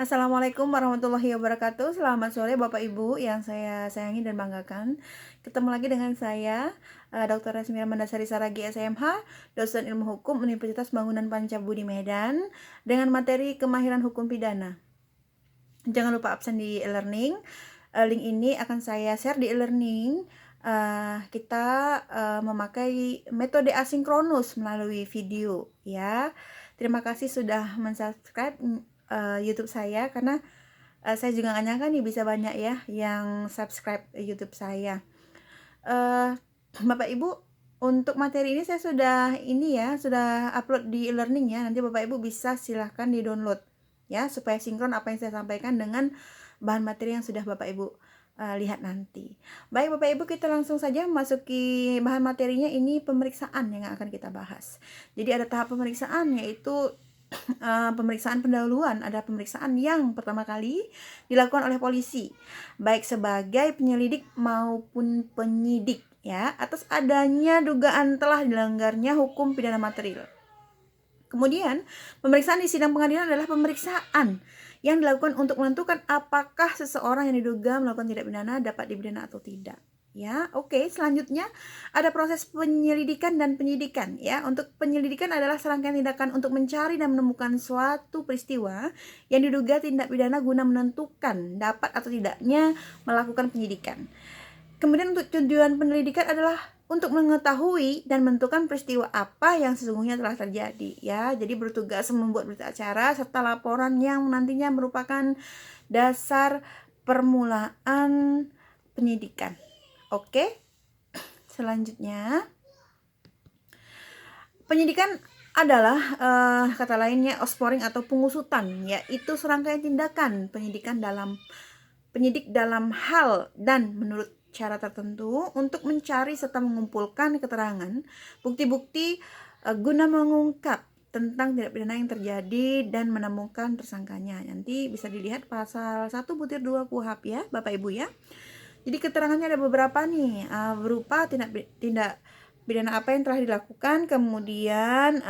Assalamualaikum warahmatullahi wabarakatuh. Selamat sore Bapak Ibu yang saya sayangi dan banggakan. Ketemu lagi dengan saya, Dr. Resmira Mandasari Saragi SMH, dosen ilmu hukum Universitas Bangunan Pancabudi Medan, dengan materi kemahiran hukum pidana. Jangan lupa absen di e-learning. Link ini akan saya share di e-learning. Kita memakai metode asinkronus melalui video, ya. Terima kasih sudah mensubscribe YouTube saya, karena saya juga nggak nyangka nih bisa banyak ya yang subscribe YouTube saya. Bapak Ibu, untuk materi ini saya sudah upload di e-learning ya. Nanti Bapak Ibu bisa silahkan di-download ya, supaya sinkron apa yang saya sampaikan dengan bahan materi yang sudah Bapak Ibu lihat nanti. Baik Bapak Ibu, kita langsung saja memasuki bahan materinya. Ini pemeriksaan yang akan kita bahas. Jadi ada tahap pemeriksaan, yaitu pemeriksaan pendahuluan. Ada pemeriksaan yang pertama kali dilakukan oleh polisi, baik sebagai penyelidik maupun penyidik ya, atas adanya dugaan telah dilanggarnya hukum pidana material. Kemudian, pemeriksaan di sidang pengadilan adalah pemeriksaan yang dilakukan untuk menentukan apakah seseorang yang diduga melakukan tindak pidana dapat dipidana atau tidak. Ya, oke. Selanjutnya ada proses penyelidikan dan penyidikan. Ya, untuk penyelidikan adalah serangkaian tindakan untuk mencari dan menemukan suatu peristiwa yang diduga tindak pidana guna menentukan dapat atau tidaknya melakukan penyidikan. Kemudian untuk tujuan penyelidikan adalah untuk mengetahui dan menentukan peristiwa apa yang sesungguhnya telah terjadi ya. Jadi bertugas membuat berita acara serta laporan yang nantinya merupakan dasar permulaan penyidikan. Oke. Selanjutnya, penyidikan adalah kata lainnya offscoring atau pengusutan, yaitu serangkaian tindakan penyidik dalam hal dan menurut cara tertentu untuk mencari serta mengumpulkan keterangan, bukti-bukti guna mengungkap tentang tindak pidana yang terjadi dan menemukan tersangkanya. Nanti bisa dilihat pasal 1/2 KUHP ya, Bapak Ibu ya. Jadi keterangannya ada beberapa nih, berupa tindak pidana apa yang telah dilakukan, kemudian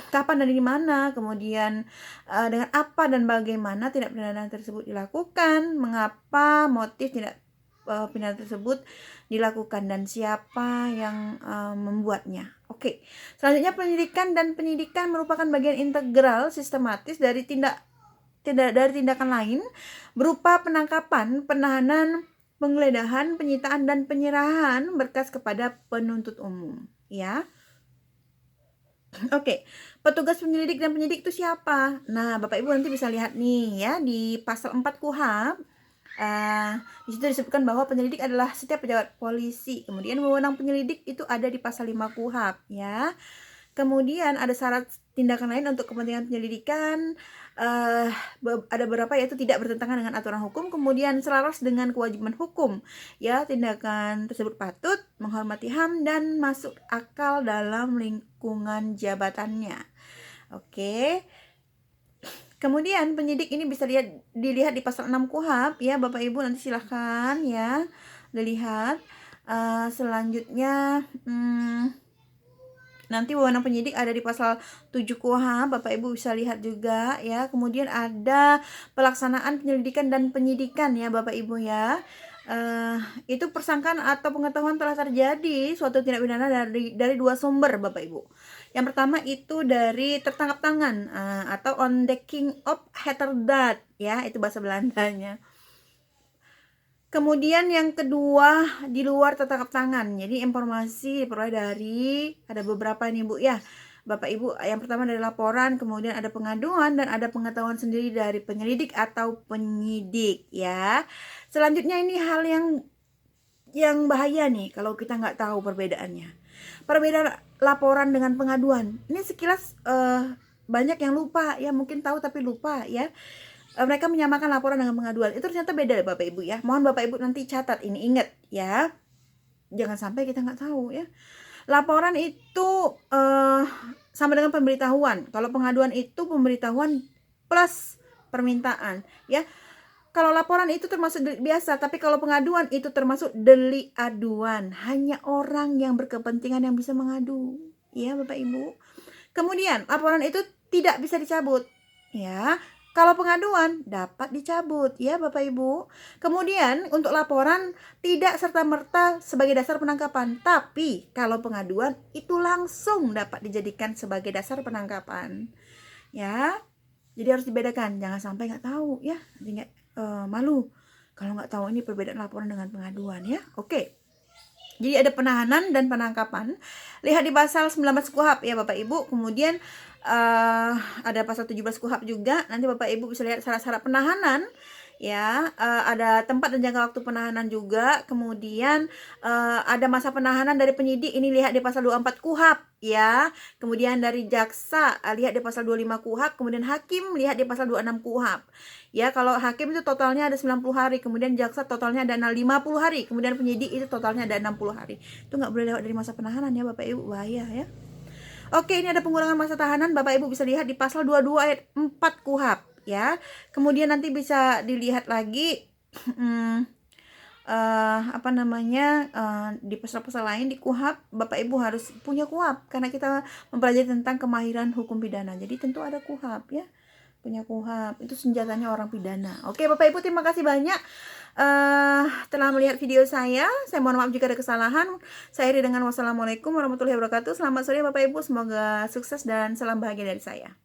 kapan dan di mana, kemudian dengan apa dan bagaimana tindak pidana tersebut dilakukan, mengapa motif tindak pidana tersebut dilakukan, dan siapa yang membuatnya. Oke. Selanjutnya, penyelidikan dan penyidikan merupakan bagian integral sistematis dari tindakan lain berupa penangkapan, penahanan, penggeledahan, penyitaan, dan penyerahan berkas kepada penuntut umum ya. Oke, petugas penyelidik dan penyidik itu siapa? Nah, Bapak Ibu nanti bisa lihat nih ya di pasal 4 KUHP. Di situ disebutkan bahwa penyelidik adalah setiap pejabat polisi. Kemudian wewenang penyelidik itu ada di pasal 5 KUHP ya. Kemudian ada syarat tindakan lain untuk kepentingan penyelidikan, ada beberapa, yaitu tidak bertentangan dengan aturan hukum, kemudian selaras dengan kewajiban hukum. Ya, tindakan tersebut patut, menghormati HAM, dan masuk akal dalam lingkungan jabatannya. Oke. Kemudian penyidik ini bisa dilihat di pasal 6 KUHP ya, Bapak Ibu nanti silahkan ya dilihat. Selanjutnya nanti wewenang penyidik ada di pasal 7 KUHP, Bapak Ibu bisa lihat juga ya. Kemudian ada pelaksanaan penyelidikan dan penyidikan ya, Bapak Ibu ya. Itu persangkaan atau pengetahuan telah terjadi suatu tindak pidana dari dua sumber, Bapak Ibu. Yang pertama itu dari tertangkap tangan atau ontdekking of heterdaad ya, itu bahasa Belandanya. Kemudian yang kedua di luar tertangkap tangan. Jadi informasi diperoleh dari, ada beberapa nih Bu ya, Bapak Ibu. Yang pertama dari laporan, kemudian ada pengaduan, dan ada pengetahuan sendiri dari penyelidik atau penyidik ya. Selanjutnya ini hal yang bahaya nih kalau kita nggak tahu perbedaannya. Perbedaan laporan dengan pengaduan. Ini sekilas banyak yang lupa ya, mungkin tahu tapi lupa ya. Mereka menyamakan laporan dengan pengaduan. Itu ternyata beda Bapak Ibu ya. Mohon Bapak Ibu nanti catat ini, ingat ya. Jangan sampai kita nggak tahu ya. Laporan itu sama dengan pemberitahuan. Kalau pengaduan itu pemberitahuan plus permintaan ya. Kalau laporan itu termasuk delik biasa, tapi kalau pengaduan itu termasuk delik aduan. Hanya orang yang berkepentingan yang bisa mengadu ya, Bapak Ibu. Kemudian laporan itu tidak bisa dicabut ya. Kalau pengaduan dapat dicabut ya Bapak Ibu. Kemudian untuk laporan tidak serta-merta sebagai dasar penangkapan, tapi kalau pengaduan itu langsung dapat dijadikan sebagai dasar penangkapan. Ya. Jadi harus dibedakan, jangan sampai nggak tahu ya, nanti nggak malu kalau nggak tahu ini perbedaan laporan dengan pengaduan ya. Oke. Jadi ada penahanan dan penangkapan. Lihat di pasal 19 KUHP ya Bapak Ibu. Kemudian ada pasal 17 KUHP juga. Nanti Bapak Ibu bisa lihat syarat-syarat penahanan ya. Ada tempat dan jangka waktu penahanan juga. Kemudian ada masa penahanan dari penyidik, ini lihat di pasal 24 KUHP ya. Kemudian dari jaksa lihat di pasal 25 KUHP. Kemudian hakim lihat di pasal 26 KUHP. Ya, kalau hakim itu totalnya ada 90 hari, kemudian jaksa totalnya ada 50 hari, kemudian penyidik itu totalnya ada 60 hari. Itu nggak boleh lewat dari masa penahanan ya Bapak Ibu, bahaya ya. Oke, ini ada pengurangan masa tahanan, Bapak Ibu bisa lihat di pasal 22 ayat 4 KUHP ya. Kemudian nanti bisa dilihat lagi di pasal-pasal lain di KUHP. Bapak Ibu harus punya KUHP karena kita mempelajari tentang kemahiran hukum pidana. Jadi tentu ada KUHP ya. Punya KUHP itu senjatanya orang pidana. Oke Bapak Ibu, terima kasih banyak telah melihat video saya. Saya mohon maaf jika ada kesalahan. Saya akhiri dengan wassalamualaikum warahmatullahi wabarakatuh. Selamat sore Bapak Ibu, semoga sukses dan salam bahagia dari saya.